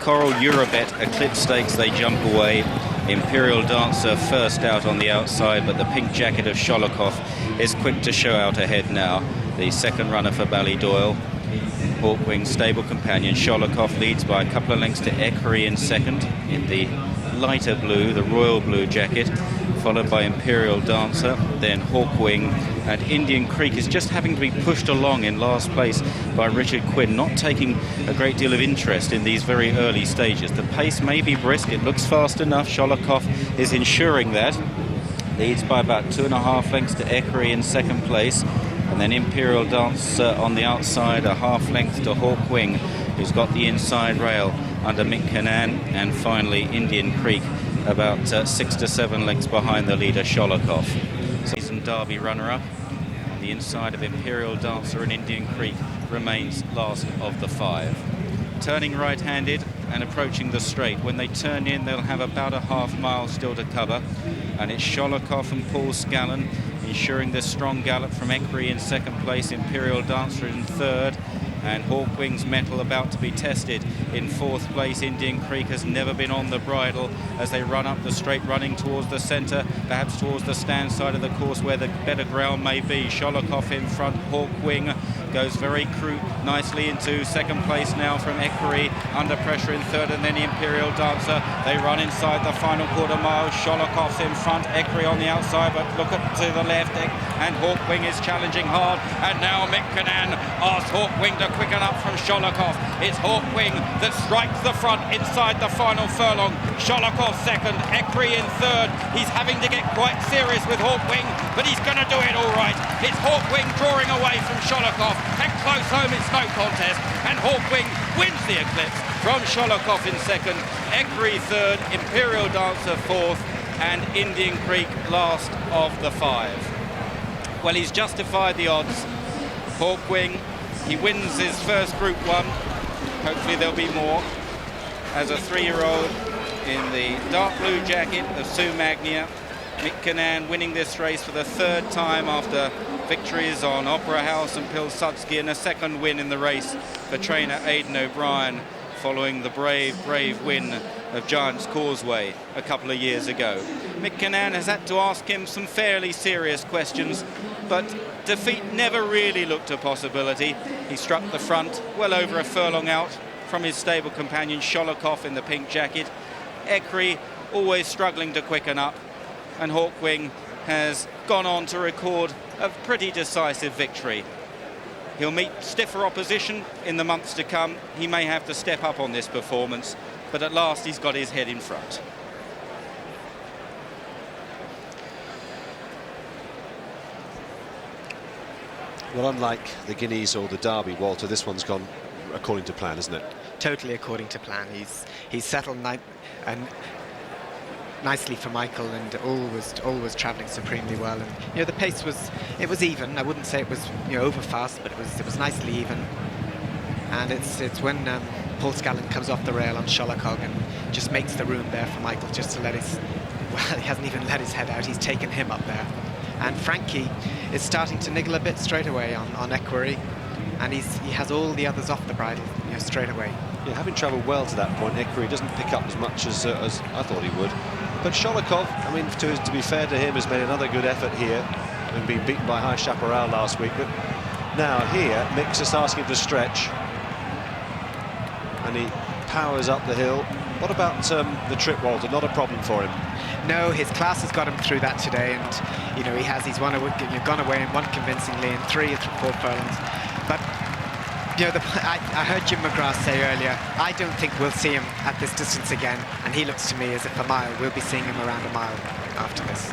Coral Eurobet Eclipse Stakes, they jump away. Imperial Dancer first out on the outside, but the pink jacket of Sholokhov is quick to show out ahead now. The second runner for Ballydoyle. Hawkwing stable companion. Sholokhov leads by a couple of lengths to Equerry in second in the lighter blue, the royal blue jacket, followed by Imperial Dancer, then Hawkwing, and Indian Creek is just having to be pushed along in last place by Richard Quinn, not taking a great deal of interest in these very early stages. The pace may be brisk, it looks fast enough. Sholokhov is ensuring that. Leads by about 2.5 lengths to Equerry in second place, and then Imperial Dancer on the outside, a half length to Hawkwing, who's got the inside rail under Mick Cannan, and finally Indian Creek about 6 to 7 lengths behind the leader Sholokhov. Season Derby runner-up on the inside of Imperial Dancer, and Indian Creek remains last of the 5. Turning right-handed and approaching the straight. When they turn in, they'll have about a half mile still to cover, and it's Sholokhov and Paul Scallon ensuring this strong gallop from Equerry in second place, Imperial Dancer in third, and Hawkwing's mettle about to be tested in fourth place. Indian Creek has never been on the bridle as they run up the straight, running towards the centre, perhaps towards the stand side of the course where the better ground may be. Sholokhov in front, Hawkwing goes very nicely into second place now from Equerry, under pressure in third, and then Imperial Dancer. They run inside the final quarter mile. Sholokhov's in front, Equerry on the outside, but look up to the left, and Hawkwing is challenging hard, and now Mick Cannan asks Hawkwing to quicken up from Sholokhov. It's Hawkwing that strikes the front inside the final furlong. Sholokhov second, Equerry in third. He's having to get quite serious with Hawkwing, but he's going to do it all right. It's Hawkwing drawing away from Sholokhov, and close home it's no contest, and Hawkwing wins the Eclipse from Sholokhov in second, Equerry third, Imperial Dancer fourth, and Indian Creek last of the 5. Well, he's justified the odds. Hawkwing, he wins his first Group 1. Hopefully there'll be more. As a 3-year-old in the dark blue jacket of Sue Magnia, Mick Cannan winning this race for the third time after victories on Opera House and Pilsudski, and a second win in the race for trainer Aidan O'Brien following the brave win of Giant's Causeway a couple of years ago. Mick Cannan has had to ask him some fairly serious questions, but defeat never really looked a possibility. He struck the front well over a furlong out from his stable companion Sholokhov in the pink jacket. Equerry always struggling to quicken up, and Hawkwing has gone on to record a pretty decisive victory. He'll meet stiffer opposition in the months to come. He may have to step up on this performance, but at last he's got his head in front. Well, unlike the Guineas or the Derby, Walter, this one's gone according to plan, isn't it? Totally according to plan. He's settled and nicely for Michael, and always travelling supremely well. And you know, the pace was even. I wouldn't say it was over fast, but it was nicely even. And it's when Paul Scallon comes off the rail on Sholokhov and just makes the room there for Michael just to let his, well, he hasn't even let his head out. He's taken him up there. And Frankie is starting to niggle a bit straight away on Equerry, and he has all the others off the bridle straight away. Yeah, having travelled well to that point, Equerry doesn't pick up as much as I thought he would. But Sholokhov, I mean, to be fair to him, has made another good effort here and been beaten by High Chaparral last week. But now here, Mick's just asking him to stretch, and he powers up the hill. What about the trip, Walter? Not a problem for him. No, his class has got him through that today, and he's gone away and won convincingly in 3 or 4 furlongs. But I heard Jim McGrath say earlier, I don't think we'll see him at this distance again, and he looks to me as if a mile, we'll be seeing him around a mile after this.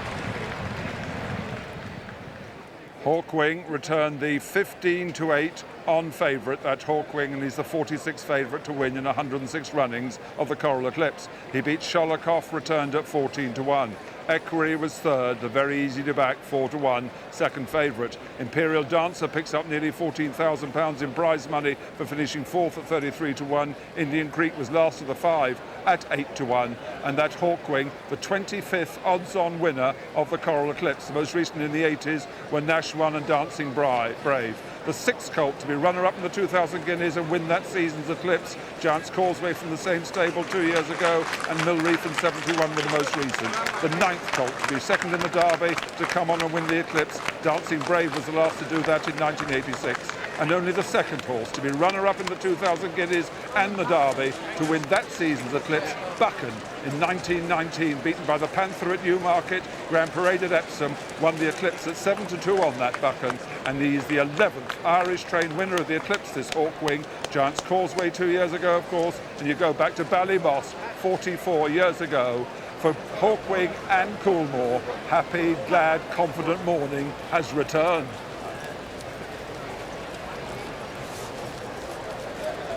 Hawkwing returned the 15-8 on favourite. That's Hawkwing, and he's the 46th favourite to win in 106 runnings of the Coral Eclipse. He beat Sholokhov, returned at 14-1. Equerry was third, the very easy to back 4-1, second favourite. Imperial Dancer picks up nearly £14,000 in prize money for finishing fourth at 33-1. Indian Creek was last of the 5 at 8-1, and that's Hawkwing, the 25th odds-on winner of the Coral Eclipse, the most recent in the 80s when Nash won and Dancing Brave. the 6th colt to be runner-up in the 2,000 guineas and win that season's Eclipse. Giant's Causeway from the same stable 2 years ago, and Millreath in 71 were the most recent. The 9th colt to be second in the Derby to come on and win the Eclipse. Dancing Brave was the last to do that in 1986. And only the 2nd horse to be runner-up in the 2,000 guineas and the Derby to win that season's Eclipse, Buchan, in 1919, beaten by the Panther at Newmarket. Grand Parade at Epsom won the Eclipse at 7-2 on that Buchan, and he's the 11th Irish trained winner of the Eclipse, this Hawkwing. Giant's Causeway 2 years ago, of course, and you go back to Ballymoss 44 years ago. For Hawkwing and Coolmore, happy, glad, confident morning has returned.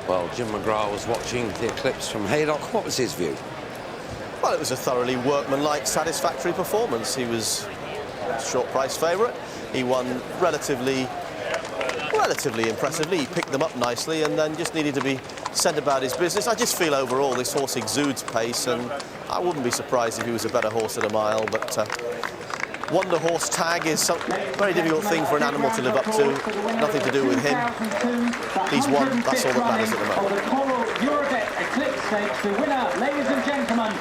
Well, Jim McGrath was watching the Eclipse from Haydock. What was his view? Well, it was a thoroughly workmanlike, satisfactory performance. He was a short price favourite. He won relatively impressively. He picked them up nicely and then just needed to be sent about his business. I just feel overall this horse exudes pace, and I wouldn't be surprised if he was a better horse at a mile, but Wonder Horse tag is a very difficult thing for an animal to live up to. Nothing to do with him. He's won. That's all that matters at the moment. For the Coral Eurovet Eclipse Stakes, the winner, ladies and gentlemen,